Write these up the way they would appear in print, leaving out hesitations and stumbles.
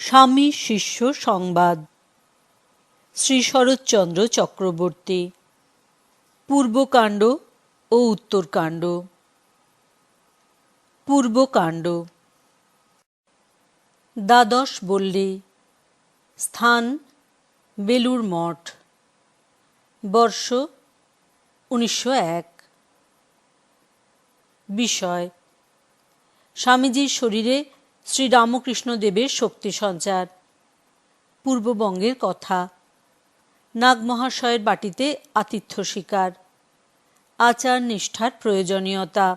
স্বামী শিষ্য সংবাদ। শ্রী শরৎচন্দ্র চক্রবর্তী। পূর্বকাণ্ড ও উত্তরকাণ্ড। পূর্বকাণ্ড। দ্বাদশ বল্লী। স্থান বেলুড় মঠ। বর্ষ 1901। বিষয়: স্বামীজির শরীরে শ্রীরামকৃষ্ণদেবের শক্তি সঞ্চার। পূর্ববঙ্গের কথা। নাগমহাশয়ের বাটিতে আতিথ্য স্বীকার। আচার নিষ্ঠার প্রয়োজনীয়তা।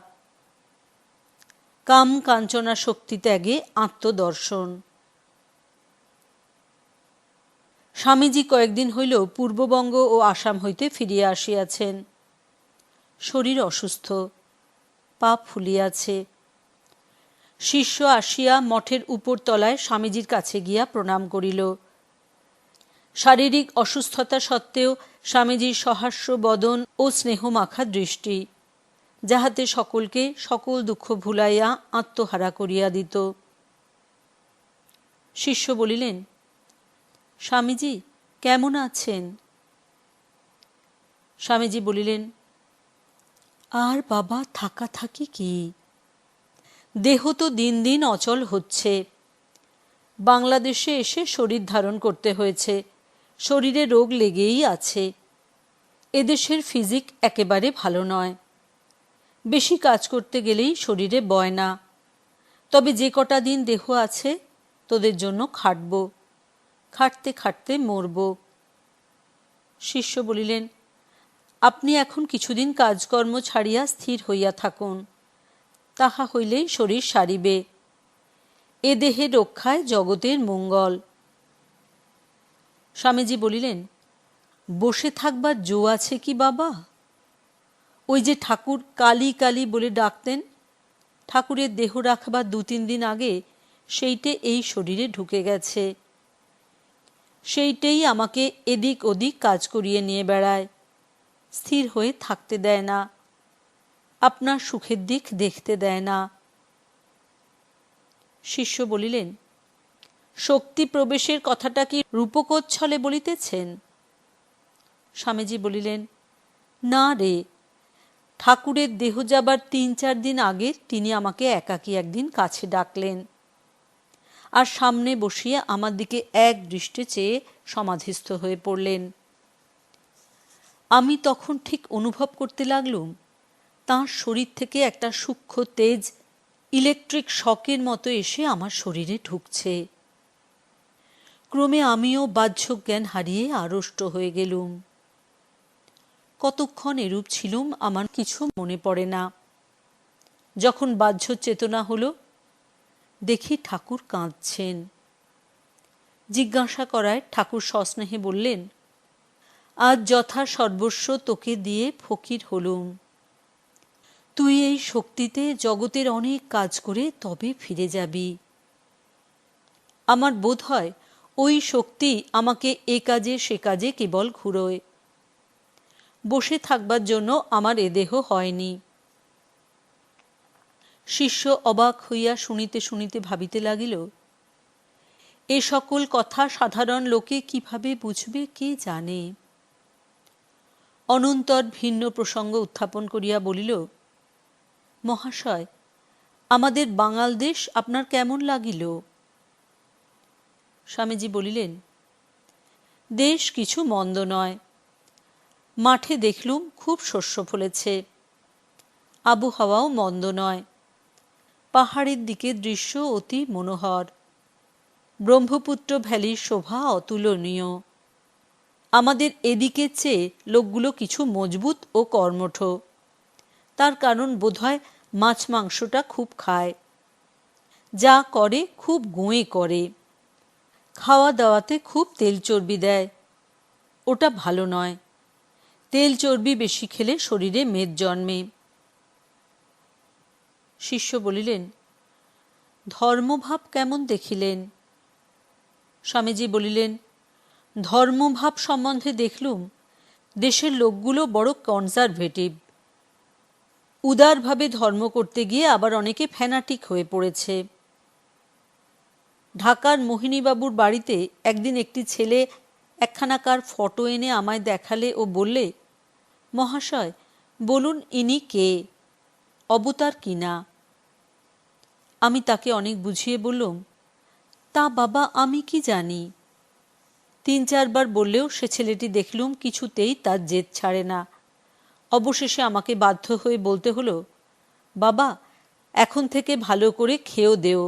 কাম কাঞ্চনা শক্তি ত্যাগে আত্মদর্শন। স্বামীজি কয়েকদিন হইল পূর্ববঙ্গ ও আসাম হইতে ফিরিয়া আসিয়াছেন। শরীর অসুস্থ, পা ফুলিয়াছে। শিষ্য আসিয়া মঠের উপরতলায় স্বামীজির কাছে গিয়া প্রণাম করিল। শারীরিক অসুস্থতা সত্ত্বেও স্বামীজির সহাস্য বদন ও স্নেহমাখা দৃষ্টি, যাহাতে সকলকে সকল দুঃখ ভুলাইয়া আত্মহারা করিয়া দিত। শিষ্য বলিলেন, স্বামীজি কেমন আছেন? স্বামীজি বলিলেন, আর বাবা থাকা থাকি কি, দেহ তো দিন দিন অচল হচ্ছে। বাংলাদেশে এসে শরীর ধারণ করতে হয়েছে, শরীরে রোগ লেগেই আছে। এদেশের ফিজিক একেবারে ভালো নয়। বেশি কাজ করতে গেলেই শরীরে বয় না। তবে যে কটা দিন দেহ আছে তোদের জন্য খাটব, খাটতে খাটতে মরব। শিষ্য বলিলেন, আপনি এখন কিছুদিন কাজকর্ম ছাড়িয়া স্থির হইয়া থাকুন, তাহা হইলেই শরীর সারিবে। এ দেহে রক্ষায় জগতের মঙ্গল। স্বামীজি বলিলেন, বসে থাকবার জো আছে কি বাবা? ওই যে ঠাকুর কালী কালী বলে ডাকতেন, ঠাকুরের দেহ রাখবার 2-3 দিন আগে সেইটে এই শরীরে ঢুকে গেছে। সেইটেই আমাকে এদিক ওদিক কাজ করিয়ে নিয়ে বেড়ায়, স্থির হয়ে থাকতে দেয় না, আপনার সুখের দিক দেখতে দেয় না। শিষ্য বলিলেন, শক্তি প্রবেশের কথাটা কি রূপকোচ্ছলে বলিতেছেন? স্বামীজি বলিলেন, না রে, ঠাকুরের দেহ যাবার 3-4 দিন আগে তিনি আমাকে একাকী একদিন কাছে ডাকলেন, আর সামনে বসিয়ে আমার দিকে এক দৃষ্টে চেয়ে সমাধিস্থ হয়ে পড়লেন। আমি তখন ঠিক অনুভব করতে লাগলুম তাঁর শরীর থেকে একটা সূক্ষ্ম তেজ ইলেকট্রিক শকের মতো এসে আমার শরীরে ঢুকছে। ক্রমে আমিও বাহ্য জ্ঞান হারিয়ে আড়ষ্ট হয়ে গেলুম। কতক্ষণ এরূপ ছিলুম আমার কিছু মনে পড়ে না। যখন বাহ্য চেতনা হলো, দেখি ঠাকুর কাঁদছেন। জিজ্ঞাসা করায় ঠাকুর সস্নেহে বললেন, আজ যথা সর্বস্ব তোকে দিয়ে ফকির হলুম, তুই এই শক্তিতে জগতের অনেক কাজ করে তবে ফিরে যাবি। আমার বোধ হয় ওই শক্তি আমাকে এ কাজে সে কাজে কেবল ঘুরোয়। বসে থাকবার জন্য আমার এ দেহ হয়নি। শিষ্য অবাক হইয়া শুনিতে শুনিতে ভাবিতে লাগিল, এ সকল কথা সাধারণ লোকে কিভাবে বুঝবে কে জানে। অনন্তর ভিন্ন প্রসঙ্গ উত্থাপন করিয়া বলিল, মহাশয়, আমাদের বাঙাল দেশ আপনার কেমন লাগিল? স্বামীজি বলিলেন, দেশ কিছু মন্দ নয়। মাঠে দেখলুম খুব শস্য ফলেছে। আবহাওয়াও মন্দ নয়। পাহাড়ের দিকে দৃশ্য অতি মনোহর। ব্রহ্মপুত্র ভ্যালির শোভা অতুলনীয়। আমাদের এদিকের চেয়ে লোকগুলো কিছু মজবুত ও কর্মঠ। তার কারণ বোধহয় মাছ মাংসটা খুব খায়। যা করে খুব গুঁয়ে করে। খাওয়া দাওয়াতে খুব তেল চর্বি দেয়, ওটা ভালো নয়। তেল চর্বি বেশি খেলে শরীরে মেদ জন্মে। শিষ্য বলিলেন, ধর্মভাব কেমন দেখিলেন? স্বামীজি বলিলেন, ধর্মভাব সম্বন্ধে দেখলুম দেশের লোকগুলো বড় কনজারভেটিভ। উদারভাবে ধর্ম করতে গিয়ে আবার অনেকে ফ্যানাটিক হয়ে পড়েছে। ঢাকার মোহিনীবাবুর বাড়িতে একদিন একটি ছেলে একখানাকার ফটো এনে আমায় দেখালে ও বললে, মহাশয় বলুন ইনি কে, অবতার কিনা। আমি তাকে অনেক বুঝিয়ে বললুম, তা বাবা আমি কি জানি। 3-4 বার বললেও সে ছেলেটি দেখলুম কিছুতেই তার জেদ ছাড়ে না। অবশেষে আমাকে বাধ্য হয়ে বলতে হলো, বাবা এখন থেকে ভালো করে খেয়েও দেও,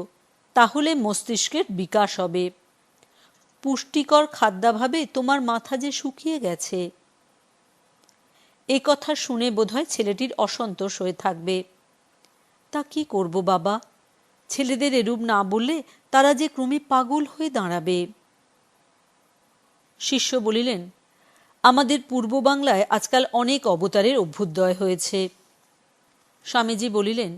তাহলে মস্তিষ্কের বিকাশ হবে। পুষ্টিকর খাদ্যাভাবে তোমার মাথা যে শুকিয়ে গেছে। এ কথা শুনে বোধহয় ছেলেটির অসন্তোষ হয়ে থাকবে। তা কি করব বাবা, ছেলেদের এরূপ না বললে তারা যে ক্রমে পাগল হয়ে দাঁড়াবে। শিষ্য বলিলেন, আমাদের পূর্ব বাংলায় আজকাল অনেক অবতারের অভ্যুদয় হয়েছে। স্বামীজি বলিলেন,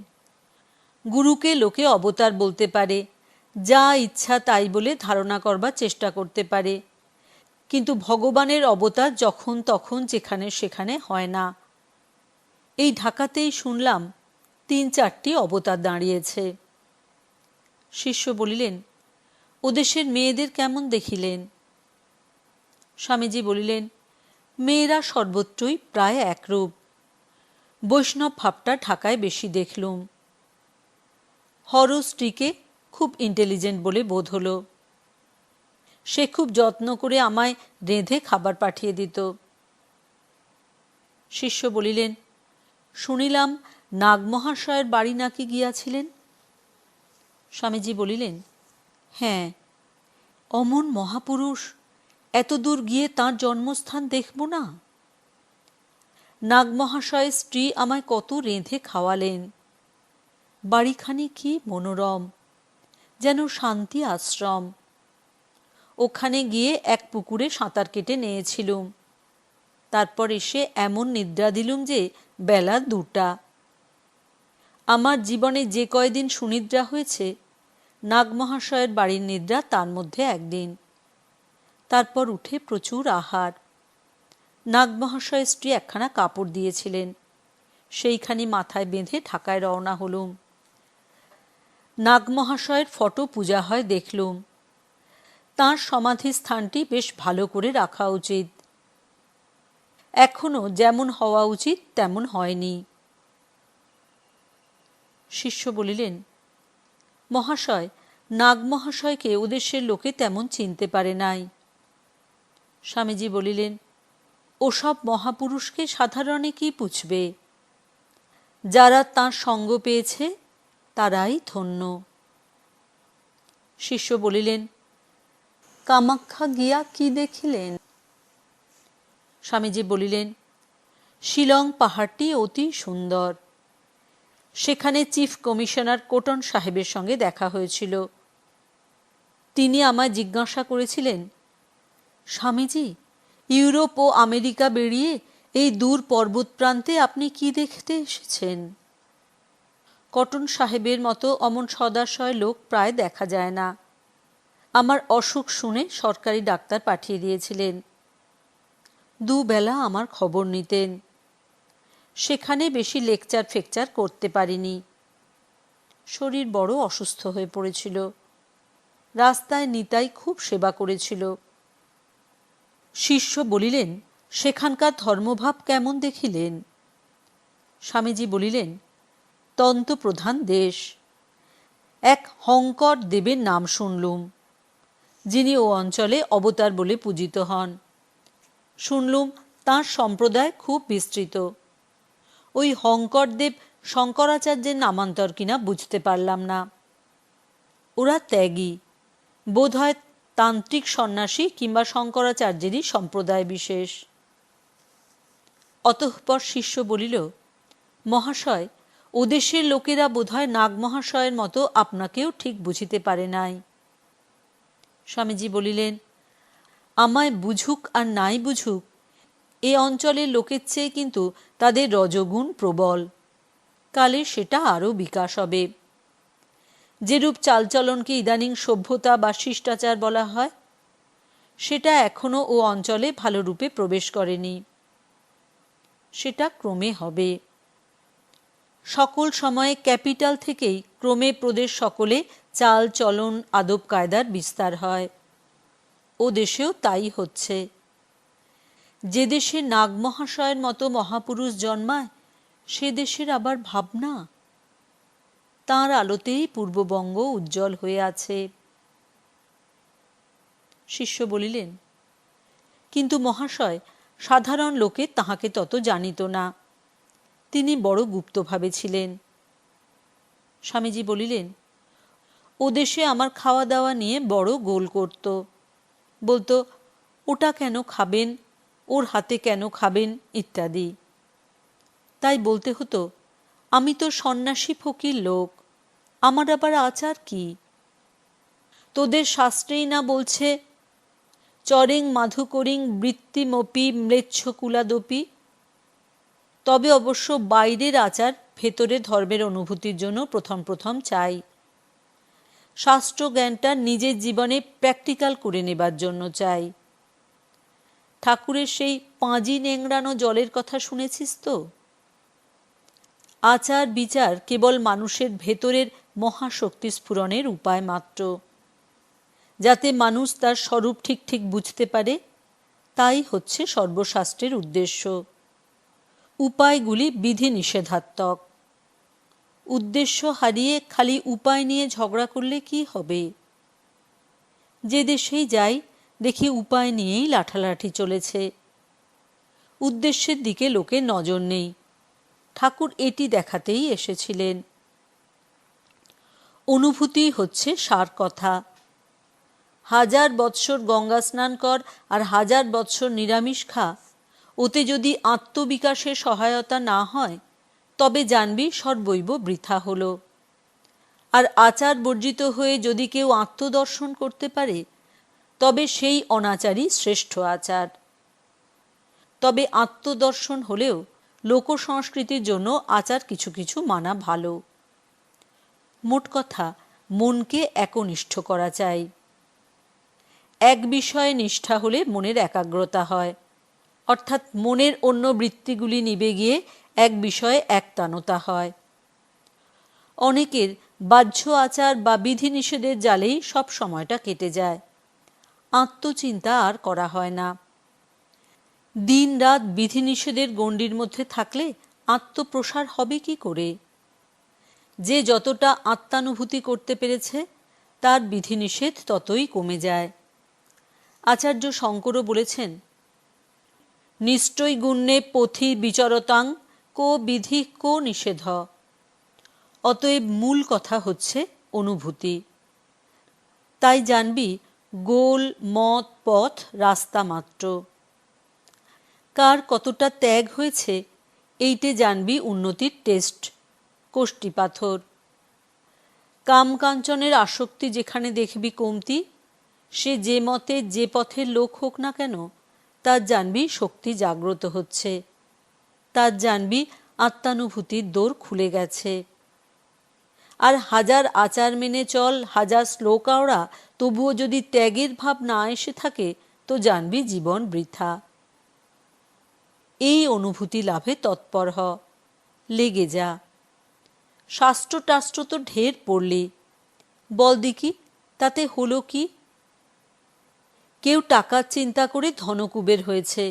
গুরুকে লোকে অবতার বলতে পারে, যা ইচ্ছা তাই বলে ধারণা করবার চেষ্টা করতে পারে, কিন্তু ভগবানের অবতার যখন তখন যেখানে সেখানে হয় না। এই ঢাকাতেই শুনলাম 3-4টি অবতার দাঁড়িয়েছে। শিষ্য বলিলেন, ওদেশের মেয়েদের কেমন দেখিলেন? স্বামীজি বলিলেন, মেয়েরা সর্বত্রই প্রায় একরূপ। বৈষ্ণব ভাবটা ঢাকায় বেশি দেখলুম। হর স্ত্রীকে খুব ইন্টেলিজেন্ট বলে বোধ হলো। সে খুব যত্ন করে আমায় রেঁধে খাবার পাঠিয়ে দিত। শিষ্য বলিলেন, শুনিলাম নাগমহাশয়ের বাড়ি নাকি গিয়াছিলেন? স্বামীজি বলিলেন, হ্যাঁ, অমন মহাপুরুষ, এত দূর গিয়ে তাঁর জন্মস্থান দেখব না? নাগমহাশয়ের স্ত্রী আমায় কত রেঁধে খাওয়ালেন। বাড়িখানি কি মনোরম, যেন শান্তি আশ্রম। ওখানে গিয়ে এক পুকুরে সাঁতার কেটে নিয়েছিলুম। তারপর এসে এমন নিদ্রা দিলুম যে বেলা 2টা। আমার জীবনে যে কয়দিন সুনিদ্রা হয়েছে, নাগমহাশয়ের বাড়ির নিদ্রা তার মধ্যে একদিন। তারপর উঠে প্রচুর আহার। নাগমহাশয়ের স্ত্রী একখানা কাপড় দিয়েছিলেন, সেইখানি মাথায় বেঁধে ঢাকায় রওনা হলুম। নাগমহাশয়ের ফটো পূজা হয় দেখলুম। তাঁর সমাধি স্থানটি বেশ ভালো করে রাখা উচিত। এখনো যেমন হওয়া উচিত তেমন হয়নি। শিষ্য বলিলেন, মহাশয় নাগমহাশয়কে ওদেশের লোকে তেমন চিনতে পারে নাই। স্বামীজি বলিলেন, ওসব মহাপুরুষকে সাধারণে কি পুছবে? যারা তাঁর সঙ্গ পেয়েছে তারাই ধন্য। শিষ্য বলিলেন, কামাখ্যা গিয়া কি দেখিলেন? স্বামীজি বলিলেন, শিলং পাহাড়টি অতি সুন্দর। সেখানে চিফ কমিশনার কোটন সাহেবের সঙ্গে দেখা হয়েছিল। তিনি আমায় জিজ্ঞাসা করেছিলেন, স্বামীজি ইউরোপ ও আমেরিকা বেরিয়ে এই দূর পর্বত প্রান্তে আপনি কি দেখতে এসেছেন? কটন সাহেবের মতো অমন সদাশয় লোক প্রায় দেখা যায় না। আমার অসুখ শুনে সরকারি ডাক্তার পাঠিয়ে দিয়েছিলেন। 2 বেলা আমার খবর নিতেন। সেখানে বেশি লেকচার ফেকচার করতে পারিনি। শরীর বড় অসুস্থ হয়ে পড়েছিল। রাস্তায় নিতাই খুব সেবা করেছিল। শিষ্য বলিলেন, সেখানকার ধর্মভাব কেমন দেখিলেন? স্বামীজি বলিলেন, তন্ত্রপ্রধান দেশ। এক হংকর দেবের নাম শুনলুম, যিনি ও অঞ্চলে অবতার বলে পূজিত হন। শুনলুম তাঁর সম্প্রদায় খুব বিস্তৃত। ওই হংকর দেব শঙ্করাচার্যের নামান্তর কিনা বুঝতে পারলাম না। ওরা ত্যাগী, বোধহয় তান্ত্রিক সন্ন্যাসী কিংবা শঙ্করাচার্যেরই সম্প্রদায় বিশেষ। অতঃপর শিষ্য বলিল, মহাশয় ওদেশের লোকেরা বোধহয় নাগমহাশয়ের মতো আপনাকেও ঠিক বুঝিতে পারে নাই। স্বামীজি বলিলেন, আমায় বুঝুক আর নাই বুঝুক, এ অঞ্চলের লোকের চেয়ে কিন্তু তাদের রজগুণ প্রবল। কালে সেটা আরও বিকাশ হবে। যেরূপ চালচলনকে ইদানিং সভ্যতা বা শিষ্টাচার বলা হয়, সেটা এখনো ও অঞ্চলে ভালো রূপে প্রবেশ করেনি। সেটা ক্রমে হবে। সকল সময়ে ক্যাপিটাল থেকেই ক্রমে প্রদেশ সকলে চাল চলন আদব কায়দার বিস্তার হয়। ও দেশেও তাই হচ্ছে। যে দেশে নাগমহাশয়ের মতো মহাপুরুষ জন্মায়, সে দেশের আবার ভাবনা। তাঁর আলোতেই পূর্ববঙ্গ উজ্জ্বল হয়ে আছে। শিষ্য বলিলেন, কিন্তু মহাশয়, সাধারণ লোকে তাহাকে তত জানিত না। তিনি বড় গুপ্তভাবে ছিলেন। স্বামীজি বলিলেন, ও দেশে আমার খাওয়া দাওয়া নিয়ে বড় গোল করত। বলতো, ওটা কেন খাবেন, ওর হাতে কেন খাবেন ইত্যাদি। তাই বলতে হতো, আমি তো সন্ন্যাসী ফকির লোক, আমার আবার আচার কি? তোদের শাস্ত্রেই না বলছে, চরেং মাধুকরিং বৃত্তিমপি ম্লেচ্ছকুলাদপি। তবে অবশ্য বাইরের আচার ভেতরে ধর্মের অনুভূতির জন্য প্রথম প্রথম চাই। শাস্ত্র জ্ঞানটা নিজের জীবনে প্র্যাকটিক্যাল করে নেবার জন্য চাই। ঠাকুরের সেই পাঁজি নেংড়ানো জলের কথা শুনেছিস তো? আচার বিচার কেবল মানুষের ভেতরের মহাশক্তি স্ফুরণের উপায় মাত্র। যাতে মানুষ তার স্বরূপ ঠিক ঠিক বুঝতে পারে, তাই হচ্ছে সর্বশাস্ত্রের উদ্দেশ্য। উপায়গুলি বিধি নিষেধাত্মক। উদ্দেশ্য হারিয়ে খালি উপায় নিয়ে ঝগড়া করলে কি হবে? যে দেশেই যাই দেখি উপায় নিয়েই লাঠালাঠি চলেছে। উদ্দেশ্যের দিকে লোকের নজর নেই। ঠাকুর এটি দেখাতেই এসেছিলেন। অনুভূতি হচ্ছে সার কথা। 1000 বৎসর গঙ্গা স্নান কর আর 1000 বৎসর নিরামিষ খা, ওতে যদি আত্মবিকাশে সহায়তা না হয়, তবে জানবি সর্বৈব বৃথা হল। আর আচার বর্জিত হয়ে যদি কেউ আত্মদর্শন করতে পারে, তবে সেই অনাচারই শ্রেষ্ঠ আচার। তবে আত্মদর্শন হলেও লোকসংস্কৃতির জন্য আচার কিছু কিছু মানা ভালো। মোট কথা, মনকে একনিষ্ঠ করা চাই। এক বিষয়ে নিষ্ঠা হলে মনের একাগ্রতা হয়, অর্থাৎ মনের অন্য বৃত্তিগুলি নিবে গিয়ে এক বিষয়ে একতানতা হয়। অনেকের বাহ্য আচার বা বিধিনিষেধের জালেই সব সময়টা কেটে যায়। আত্মচিন্তা আর করা হয় না। দিন রাত বিধিনিষেধের গণ্ডির মধ্যে থাকলে আত্মপ্রসার হবে কি করে? যে যতটা আত্মানুভূতি করতে পেরেছে, তার বিধিনিষেধ ততই কমে যায়। আচার্য শঙ্করও বলেছেন, নিশ্চয় গুণ্যে পথি বিচরতাং কো বিধি কো নিষেধ। অতএব মূল কথা হচ্ছে অনুভূতি। তাই জানবি, গোল মত পথ রাস্তা মাত্র। কার কতটা ত্যাগ হয়েছে, এইটে জানবি উন্নতির টেস্ট, কোষ্টি পাথর। কামকাঞ্চনের আসক্তি যেখানে দেখবি কমতি, সে যে মতে যে পথের লোক হোক না কেন, তার জানবি শক্তি জাগ্রত হচ্ছে, তার জানবি আত্মানুভূতির দোর খুলে গেছে। আর 1000 আচার মেনে চল, 1000 শ্লোক আওড়া, তবুও যদি ত্যাগের ভাব না এসে থাকে, তো জানবি জীবন বৃথা। এই অনুভূতি লাভে তৎপর হ, লেগে যা। শাস্ত্র টাস্ত্র তো ঢের পড়লি, বল দেখি তাতে হলো কি? কেউ টাকার চিন্তা করে ধনকুবের হয়েছে,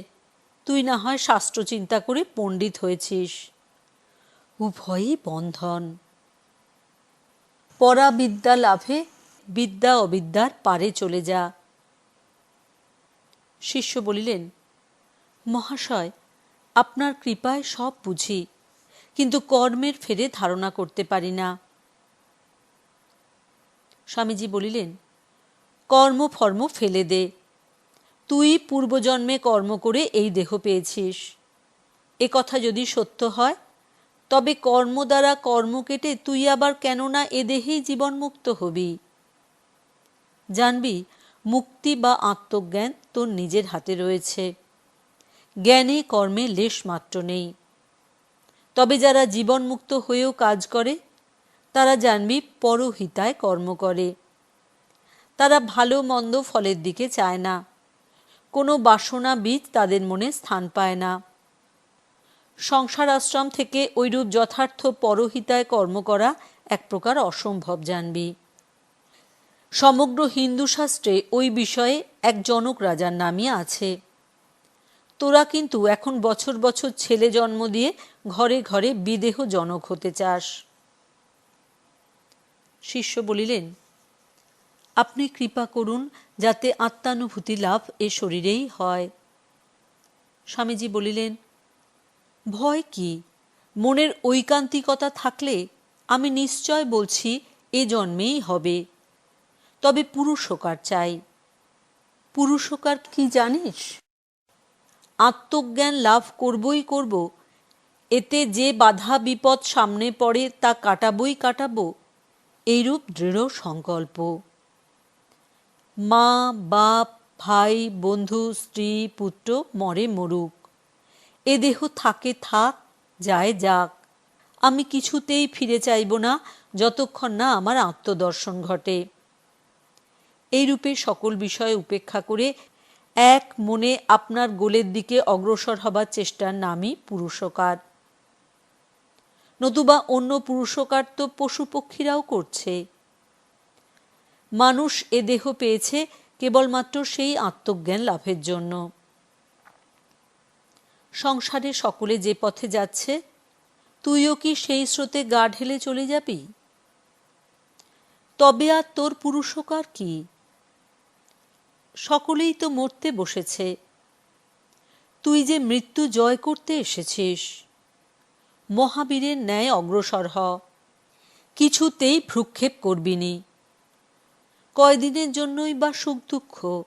তুই না হয় শাস্ত্র চিন্তা করে পণ্ডিত হয়েছিস। উভয়ই বন্ধন। পরাবিদ্যা লাভে বিদ্যা অবিদ্যার পারে চলে যা। শিষ্য বলিলেন, মহাশয়, আপনার কৃপায় সব বুঝি, কিন্তু কর্মের ফেরে ধারণা করতে পারি না। স্বামীজি বলিলেন, কর্মফর্ম ফেলে দে। তুই পূর্বজন্মে কর্ম করে এই দেহ পেয়েছিস। এ কথা যদি সত্য হয়, তবে কর্ম দ্বারা কর্ম কেটে তুই আবার কেননা এ দেহেই জীবনমুক্ত হবি। জানবি, মুক্তি বা আত্মজ্ঞান তোর নিজের হাতে রয়েছে। জ্ঞানে কর্মে লেশ মাত্র নেই। তবে যারা জীবনমুক্ত হয়েও কাজ করে, তারা জানবি পরহিতায় কর্ম করে। তারা ভালো মন্দ ফলের দিকে চায় না। কোনো বাসনা বীজ তাদের মনে স্থান পায় না। সংসার আশ্রম থেকে ঐরূপ যথার্থ পরহিতায় কর্ম করা এক প্রকার অসম্ভব জানবি। সমগ্র হিন্দু শাস্ত্রে ওই বিষয়ে এক জনক রাজার নামই আছে। তোরা কিন্তু এখন বছর বছর ছেলে জন্ম দিয়ে ঘরে ঘরে বিদেহ জনক হতে চাস। শিষ্য বলিলেন, আপনি কৃপা করুন যাতে আত্মানুভূতি লাভ এ শরীরেই হয়। স্বামীজি বলিলেন, ভয় কি? মনের ঐকান্তিকতা থাকলে আমি নিশ্চয় বলছি এ জন্মেই হবে। তবে পুরুষকার চাই। পুরুষকার কি জানিস? আত্মজ্ঞান লাভ করবই করব, এতে যে বাধা বিপদ সামনে পড়ে তা কাটাবই কাটাবো, এইরূপ দৃঢ় সংকল্প। মা, বাপ, ভাই, বন্ধু, স্ত্রী, পুত্র মরে মরুক, এ দেহ থাকে থাক, যায় যাক, আমি কিছুতেই ফিরে চাইব না যতক্ষণ না আমার আত্মদর্শন ঘটে। এইরূপে সকল বিষয় উপেক্ষা করে এক মনে আপনার গোলের দিকে অগ্রসর হবার চেষ্টার নামই পুরুষকার। নতুবা অন্য পুরুষকার তো পশু পক্ষীরাও করছে। মানুষ এ দেহ পেয়েছে কেবলমাত্র সেই আত্মজ্ঞান লাভের জন্য। সংসারে সকলে যে পথে যাচ্ছে, তুইও কি সেই স্রোতে গা ঢেলে চলে যাবি? তবে আর তোর পুরুষকার কি? সকলেই তো মরতে বসেছে। তুই যে মৃত্যু জয় করতে এসেছিস, মহাবীরের ন্যায় অগ্রসর হ, কিছুতেই ভ্রুক্ষেপ করবিনি। কয়দিনের জন্যই বা সুখ দুঃখ?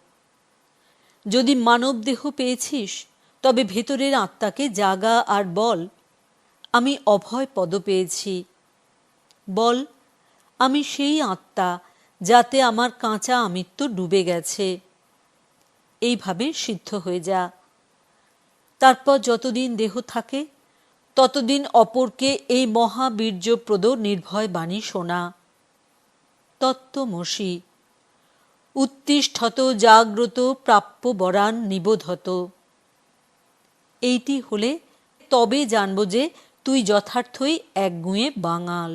যদি মানব দেহ পেয়েছিস, তবে ভেতরের আত্মাকে জাগা আর বল, আমি অভয় পদ পেয়েছি। বল, আমি সেই আত্মা যাতে আমার কাঁচা আমিত্ব ডুবে গেছে। এইভাবে সিদ্ধ হয়ে যা। তারপর যতদিন দেহ থাকে ততদিন অপরকে এই মহাবীর্যপ্রদ নির্ভয় বাণী শোনা। তত্ত্বমসি, উত্তিষ্ঠত জাগ্রত প্রাপ্য বরান নিবোধত। এইটি হলে তবে জানব যে তুই যথার্থই একগুঁয়ে বাঙাল।